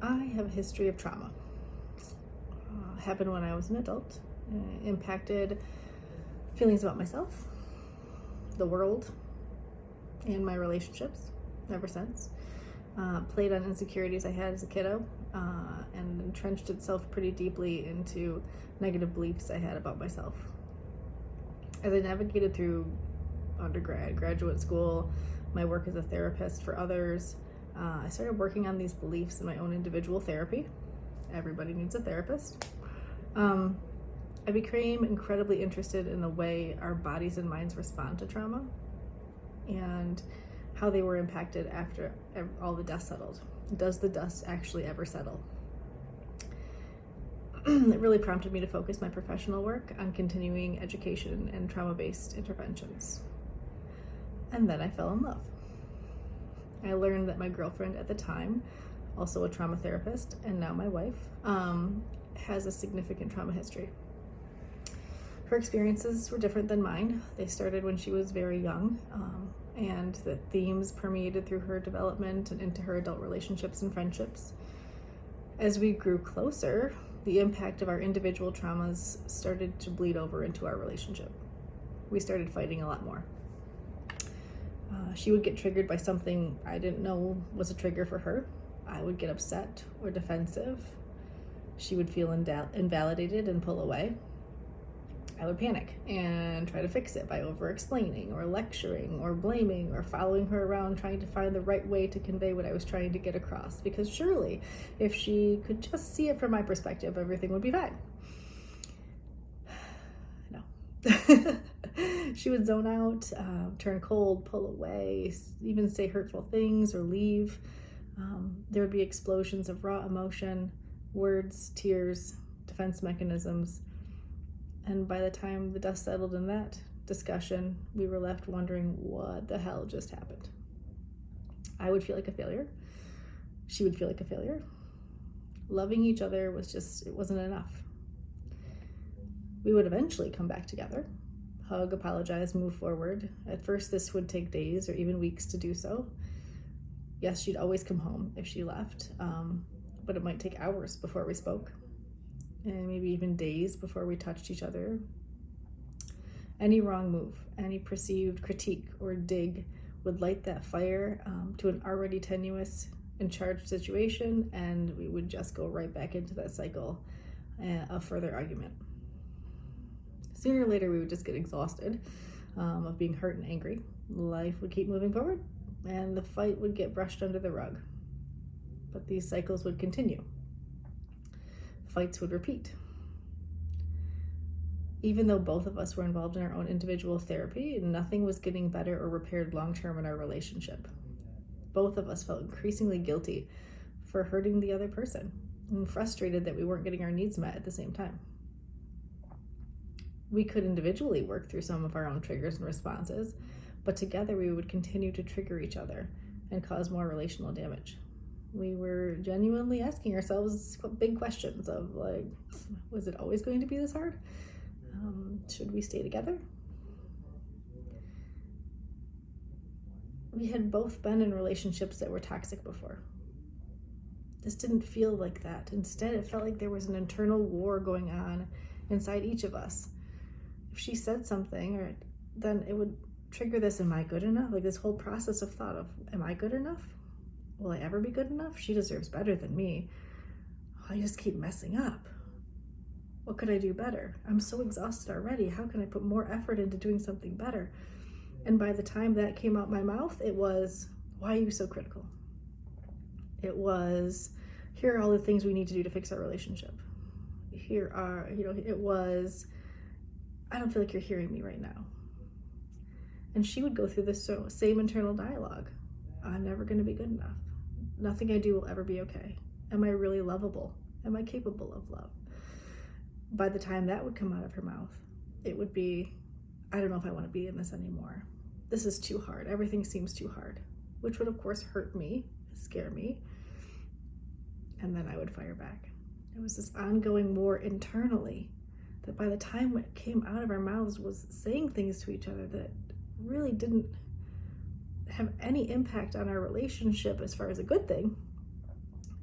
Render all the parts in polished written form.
I have a history of trauma. Happened when I was an adult, impacted feelings about myself, the world, and my relationships ever since. Played on insecurities I had as a kiddo, and entrenched itself pretty deeply into negative beliefs I had about myself. As I navigated through undergrad, graduate school, my work as a therapist for others, I started working on these beliefs in my own individual therapy. Everybody needs a therapist. I became incredibly interested in the way our bodies and minds respond to trauma and how they were impacted after all the dust settled. Does the dust actually ever settle? It really prompted me to focus my professional work on continuing education and trauma-based interventions. And then I fell in love. I learned that my girlfriend at the time, also a trauma therapist, and now my wife, has a significant trauma history. Her experiences were different than mine. They started when she was very young, and the themes permeated through her development and into her adult relationships and friendships. As we grew closer, the impact of our individual traumas started to bleed over into our relationship. We started fighting a lot more. She would get triggered by something I didn't know was a trigger for her. I would get upset or defensive. She would feel invalidated and pull away. I would panic and try to fix it by over-explaining or lecturing or blaming or following her around trying to find the right way to convey what I was trying to get across, because surely if she could just see it from my perspective, everything would be fine. No. She would zone out, turn cold, pull away, even say hurtful things or leave. There would be explosions of raw emotion, words, tears, defense mechanisms. And by the time the dust settled in that discussion, we were left wondering what the hell just happened. I would feel like a failure. She would feel like a failure. Loving each other it wasn't enough. We would eventually come back together, hug, apologize, move forward. At first, this would take days or even weeks to do so. Yes, she'd always come home if she left, but it might take hours before we spoke, and maybe even days before we touched each other. Any wrong move, any perceived critique or dig would light that fire to an already tenuous and charged situation, and we would just go right back into that cycle of further argument. Sooner or later, we would just get exhausted of being hurt and angry. Life would keep moving forward, and the fight would get brushed under the rug. But these cycles would continue. Fights would repeat. Even though both of us were involved in our own individual therapy, nothing was getting better or repaired long-term in our relationship. Both of us felt increasingly guilty for hurting the other person and frustrated that we weren't getting our needs met at the same time. We could individually work through some of our own triggers and responses, but together we would continue to trigger each other and cause more relational damage. We were genuinely asking ourselves big questions of like, was it always going to be this hard? Should we stay together? We had both been in relationships that were toxic before. This didn't feel like that. Instead, it felt like there was an internal war going on inside each of us. If she said something, then it would trigger this, am I good enough? Like this whole process of thought of, am I good enough? Will I ever be good enough? She deserves better than me. I just keep messing up. What could I do better? I'm so exhausted already. How can I put more effort into doing something better? And by the time that came out my mouth, it was, why are you so critical? It was, here are all the things we need to do to fix our relationship. It was, I don't feel like you're hearing me right now. And she would go through this same internal dialogue. I'm never going to be good enough. Nothing I do will ever be okay. Am I really lovable? Am I capable of love? By the time that would come out of her mouth, it would be, I don't know if I want to be in this anymore. This is too hard. Everything seems too hard, which would of course hurt me, scare me. And then I would fire back. It was this ongoing war internally that by the time what came out of our mouths was saying things to each other that really didn't have any impact on our relationship as far as a good thing.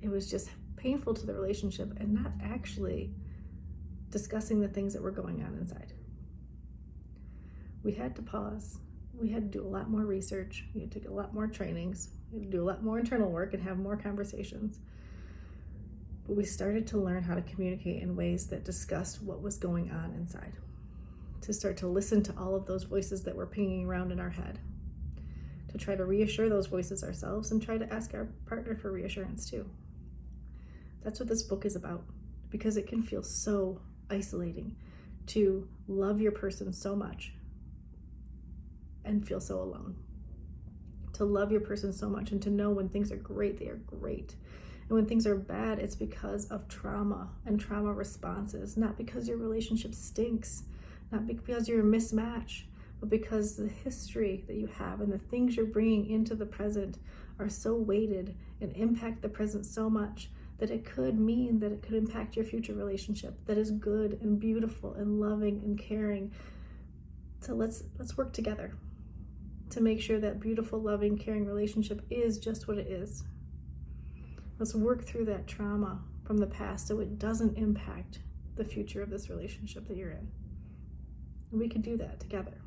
It was just painful to the relationship and not actually discussing the things that were going on inside. We had to pause. We had to do a lot more research. We had to take a lot more trainings. We had to do a lot more internal work and have more conversations. But we started to learn how to communicate in ways that discussed what was going on inside, to start to listen to all of those voices that were pinging around in our head, to try to reassure those voices ourselves and try to ask our partner for reassurance too. That's what this book is about, because it can feel so isolating to love your person so much and feel so alone. To love your person so much and to know when things are great, they are great. And when things are bad, it's because of trauma and trauma responses, not because your relationship stinks, not because you're a mismatch, but because the history that you have and the things you're bringing into the present are so weighted and impact the present so much that it could mean that it could impact your future relationship that is good and beautiful and loving and caring. So let's work together to make sure that beautiful, loving, caring relationship is just what it is. Let's work through that trauma from the past so it doesn't impact the future of this relationship that you're in. And we can do that together.